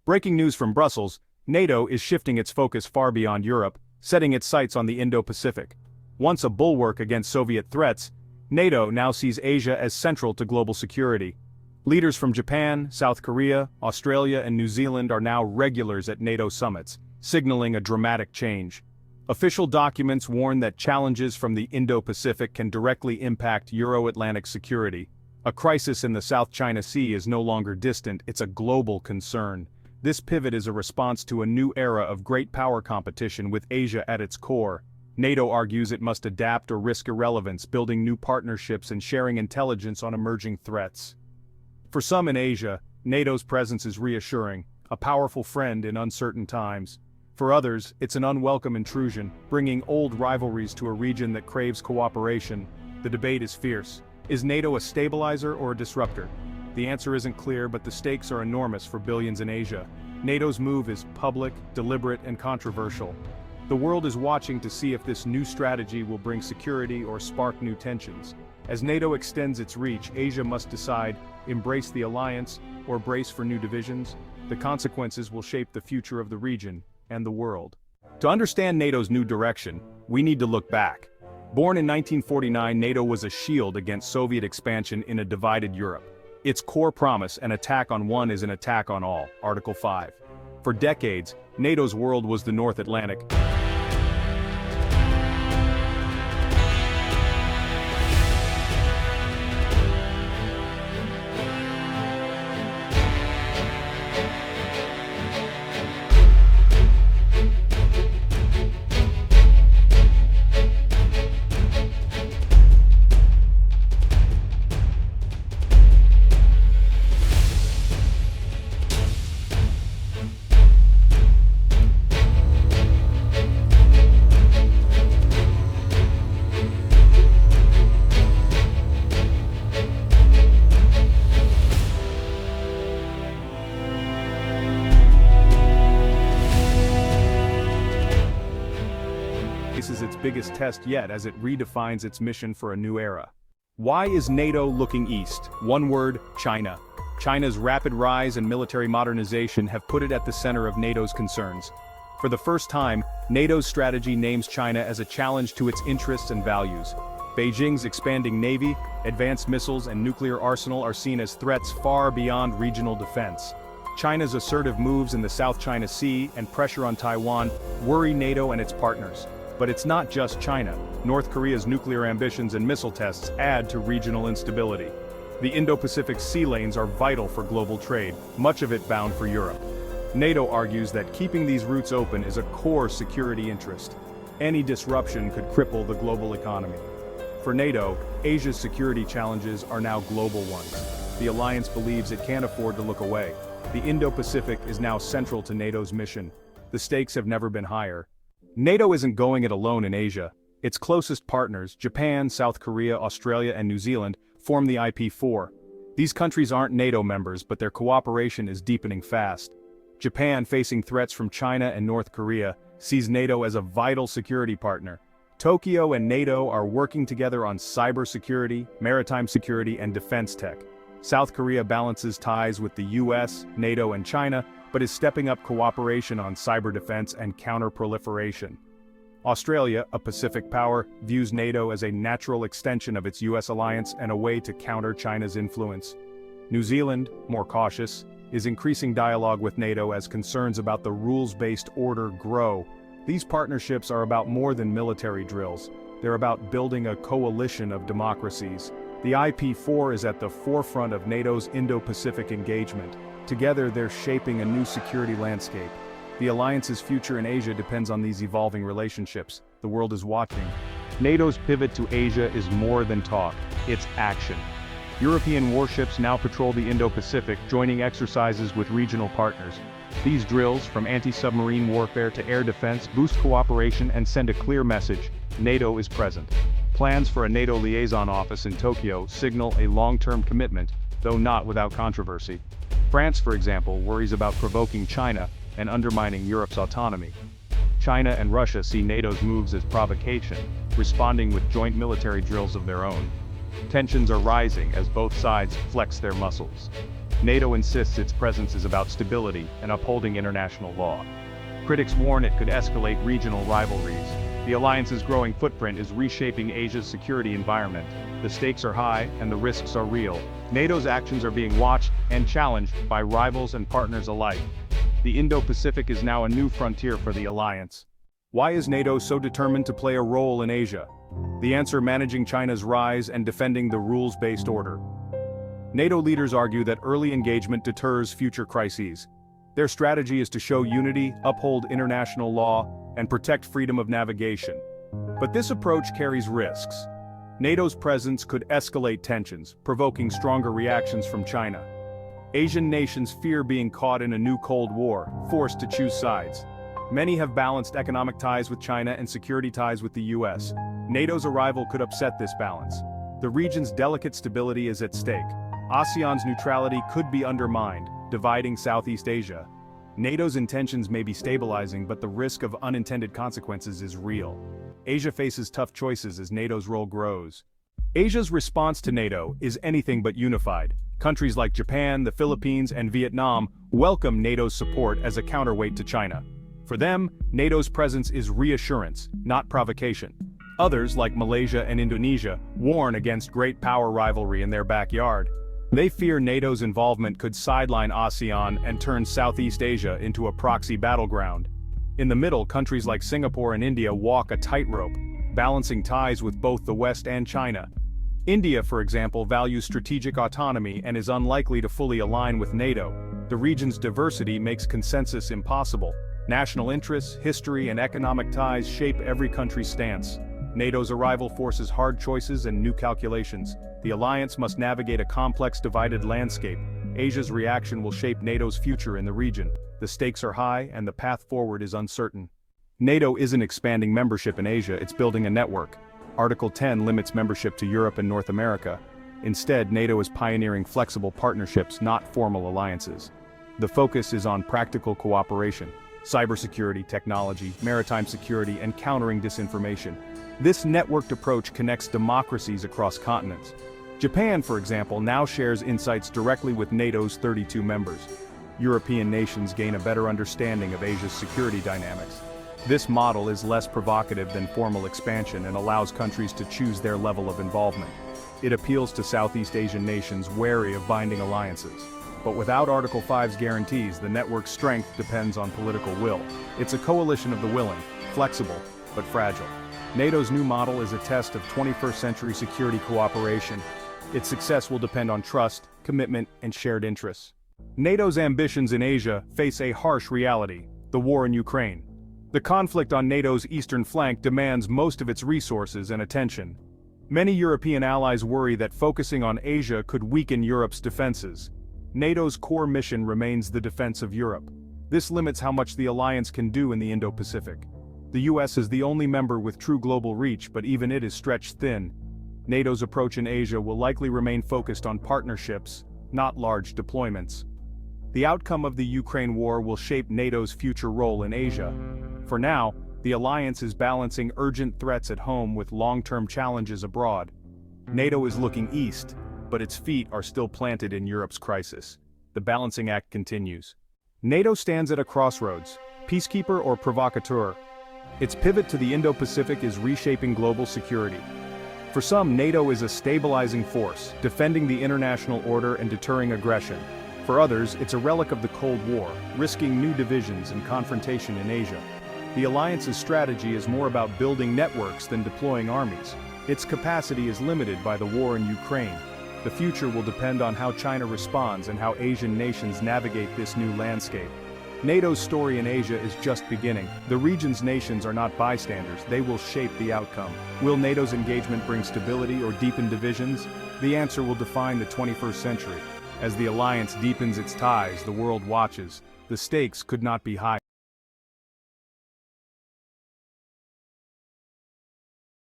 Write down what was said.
Breaking news from Brussels, NATO is shifting its focus far beyond Europe, setting its sights on the Indo-Pacific. Once a bulwark against Soviet threats, NATO now sees Asia as central to global security. Leaders from Japan, South Korea, Australia and New Zealand are now regulars at NATO summits, signaling a dramatic change. Official documents warn that challenges from the Indo-Pacific can directly impact Euro-Atlantic security. A crisis in the South China Sea is no longer distant, it's a global concern. This pivot is a response to a new era of great power competition with Asia at its core. NATO argues it must adapt or risk irrelevance, building new partnerships and sharing intelligence on emerging threats. For some in Asia, NATO's presence is reassuring, a powerful friend in uncertain times. For others, it's an unwelcome intrusion, bringing old rivalries to a region that craves cooperation. The debate is fierce. Is NATO a stabilizer or a disruptor? The answer isn't clear, but the stakes are enormous for billions in Asia. NATO's move is public, deliberate, and controversial. The world is watching to see if this new strategy will bring security or spark new tensions. As NATO extends its reach, Asia must decide, embrace the alliance or brace for new divisions. The consequences will shape the future of the region and the world. To understand NATO's new direction, we need to look back. Born in 1949, NATO was a shield against Soviet expansion in a divided Europe. Its core promise, an attack on one is an attack on all, Article 5. For decades, NATO's world was the North Atlantic. Faces its biggest test yet as it redefines its mission for a new era. Why is NATO looking east? One word: China. China's rapid rise and military modernization have put it at the center of NATO's concerns. For the first time, NATO's strategy names China as a challenge to its interests and values. Beijing's expanding navy, advanced missiles and nuclear arsenal are seen as threats far beyond regional defense. China's assertive moves in the South China Sea and pressure on Taiwan worry NATO and its partners. But it's not just China. North Korea's nuclear ambitions and missile tests add to regional instability. The Indo-Pacific sea lanes are vital for global trade, much of it bound for Europe. NATO argues that keeping these routes open is a core security interest. Any disruption could cripple the global economy. For NATO, Asia's security challenges are now global ones. The alliance believes it can't afford to look away. The Indo-Pacific is now central to NATO's mission. The stakes have never been higher. NATO isn't going it alone in Asia. Its closest partners, Japan, South Korea, Australia, and New Zealand, form the IP4. These countries aren't NATO members, but their cooperation is deepening fast. Japan, facing threats from China and North Korea, sees NATO as a vital security partner. Tokyo and NATO are working together on cybersecurity, maritime security, and defense tech. South Korea balances ties with the US, NATO, and China, but is stepping up cooperation on cyber defense and counter-proliferation. Australia, a Pacific power, views NATO as a natural extension of its US alliance and a way to counter China's influence. New Zealand, more cautious, is increasing dialogue with NATO as concerns about the rules-based order grow. These partnerships are about more than military drills. They're about building a coalition of democracies. The IP4 is at the forefront of NATO's Indo-Pacific engagement. Together, they're shaping a new security landscape. The alliance's future in Asia depends on these evolving relationships. The world is watching. NATO's pivot to Asia is more than talk, it's action. European warships now patrol the Indo-Pacific, joining exercises with regional partners. These drills, from anti-submarine warfare to air defense, boost cooperation and send a clear message: NATO is present. Plans for a NATO liaison office in Tokyo signal a long-term commitment, though not without controversy. France, for example, worries about provoking China and undermining Europe's autonomy. China and Russia see NATO's moves as provocation, responding with joint military drills of their own. Tensions are rising as both sides flex their muscles. NATO insists its presence is about stability and upholding international law. Critics warn it could escalate regional rivalries. The alliance's growing footprint is reshaping Asia's security environment. The stakes are high and the risks are real. NATO's actions are being watched and challenged by rivals and partners alike. The Indo-Pacific is now a new frontier for the alliance. Why is NATO so determined to play a role in Asia? The answer: managing China's rise and defending the rules-based order. NATO leaders argue that early engagement deters future crises. Their strategy is to show unity, uphold international law, and protect freedom of navigation. But this approach carries risks. NATO's presence could escalate tensions, provoking stronger reactions from China. Asian nations fear being caught in a new Cold War, forced to choose sides. Many have balanced economic ties with China and security ties with the US. NATO's arrival could upset this balance. The region's delicate stability is at stake. ASEAN's neutrality could be undermined, dividing Southeast Asia. NATO's intentions may be stabilizing, but the risk of unintended consequences is real. Asia faces tough choices as NATO's role grows. Asia's response to NATO is anything but unified. Countries like Japan, the Philippines, and Vietnam welcome NATO's support as a counterweight to China. For them, NATO's presence is reassurance, not provocation. Others, like Malaysia and Indonesia, warn against great power rivalry in their backyard. They fear NATO's involvement could sideline ASEAN and turn Southeast Asia into a proxy battleground. In the middle, countries like Singapore and India walk a tightrope, balancing ties with both the West and China. India, for example, values strategic autonomy and is unlikely to fully align with NATO. The region's diversity makes consensus impossible. National interests, history, and economic ties shape every country's stance. NATO's arrival forces hard choices and new calculations. The alliance must navigate a complex, divided landscape. Asia's reaction will shape NATO's future in the region. The stakes are high and the path forward is uncertain. NATO isn't expanding membership in Asia, it's building a network. Article 10 limits membership to Europe and North America. Instead, NATO is pioneering flexible partnerships, not formal alliances. The focus is on practical cooperation: cybersecurity, technology, maritime security, and countering disinformation. This networked approach connects democracies across continents. Japan, for example, now shares insights directly with NATO's 32 members. European nations gain a better understanding of Asia's security dynamics. This model is less provocative than formal expansion and allows countries to choose their level of involvement. It appeals to Southeast Asian nations wary of binding alliances. But without Article 5's guarantees, the network's strength depends on political will. It's a coalition of the willing, flexible, but fragile. NATO's new model is a test of 21st century security cooperation. Its success will depend on trust, commitment, and shared interests. NATO's ambitions in Asia face a harsh reality: the war in Ukraine. The conflict on NATO's eastern flank demands most of its resources and attention. Many European allies worry that focusing on Asia could weaken Europe's defenses. NATO's core mission remains the defense of Europe. This limits how much the alliance can do in the Indo-Pacific. The US is the only member with true global reach, but even it is stretched thin. NATO's approach in Asia will likely remain focused on partnerships, not large deployments. The outcome of the Ukraine war will shape NATO's future role in Asia. For now, the alliance is balancing urgent threats at home with long-term challenges abroad. NATO is looking east, but its feet are still planted in Europe's crisis. The balancing act continues. NATO stands at a crossroads: peacekeeper or provocateur. Its pivot to the Indo-Pacific is reshaping global security. For some, NATO is a stabilizing force, defending the international order and deterring aggression. For others, it's a relic of the Cold War, risking new divisions and confrontation in Asia. The alliance's strategy is more about building networks than deploying armies. Its capacity is limited by the war in Ukraine. The future will depend on how China responds and how Asian nations navigate this new landscape. NATO's story in Asia is just beginning. The region's nations are not bystanders, they will shape the outcome. Will NATO's engagement bring stability or deepen divisions? The answer will define the 21st century. As the alliance deepens its ties, the world watches. The stakes could not be higher.